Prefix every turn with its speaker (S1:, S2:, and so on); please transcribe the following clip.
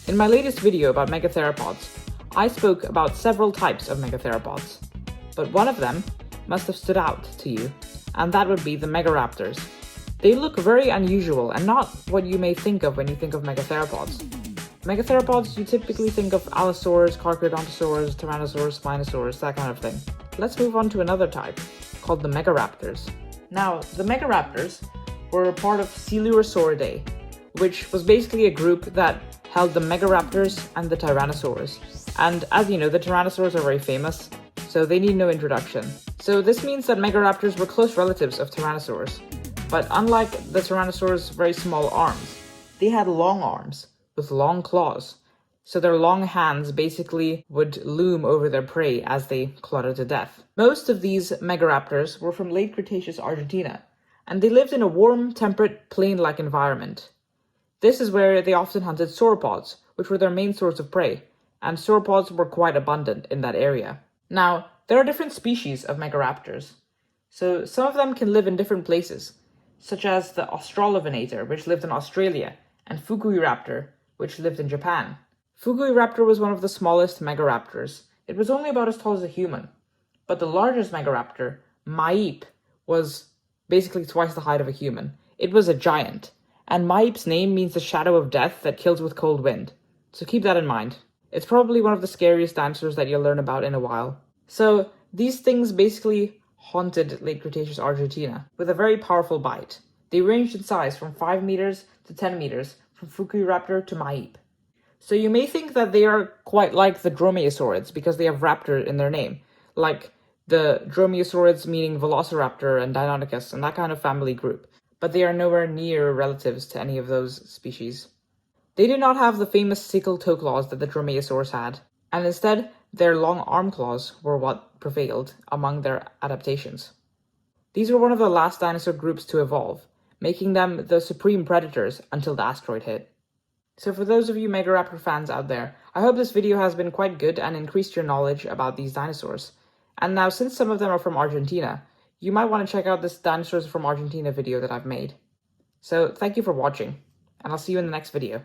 S1: In my latest video about megatheropods, I spoke about several types of megatheropods, but one of them must have stood out to you, and that would be the Megaraptors. They look very unusual and not what you may think of when you think of megatheropods. Megatheropods, you typically think of Allosaurs, Carcharodontosaurs, Tyrannosaurs, Spinosaurs, that kind of thing. Let's move on to another type, called the Megaraptors. Now, the Megaraptors were part of Coelurosauridae, which was basically a group that held the Megaraptors and the Tyrannosaurs. And as you know, the Tyrannosaurs are very famous, so they need no introduction. So this means that Megaraptors were close relatives of Tyrannosaurs. But unlike the Tyrannosaurs' very small arms, they had long arms with long claws. So their long hands basically would loom over their prey as they clawed it to death. Most of these Megaraptors were from late Cretaceous Argentina, and they lived in a warm, temperate, plain-like environment. This is where they often hunted sauropods, which were their main source of prey, and sauropods were quite abundant in that area. Now, there are different species of Megaraptors. So some of them can live in different places, such as the Australovenator, which lived in Australia, and Fukuiraptor, which lived in Japan. Fukuiraptor was one of the smallest Megaraptors. It was only about as tall as a human. But the largest Megaraptor, Maipe, was basically twice the height of a human. It was a giant, and Maipe's name means the shadow of death that kills with cold wind. So keep that in mind. It's probably one of the scariest dinosaurs that you'll learn about in a while. So these things basically haunted late Cretaceous Argentina with a very powerful bite. They ranged in size from 5 meters to 10 meters, from Fukuiraptor to Maipe. So you may think that they are quite like the Dromaeosaurids because they have raptor in their name, like the Dromaeosaurids meaning Velociraptor and Deinonychus and that kind of family group, but they are nowhere near relatives to any of those species. They did not have the famous sickle toe claws that the Dromaeosaurs had, and instead their long arm claws were what prevailed among their adaptations. These were one of the last dinosaur groups to evolve, making them the supreme predators until the asteroid hit. So for those of you Megaraptor fans out there, I hope this video has been quite good and increased your knowledge about these dinosaurs. And now, since some of them are from Argentina, you might want to check out this Dinosaurs from Argentina video that I've made. So thank you for watching, and I'll see you in the next video.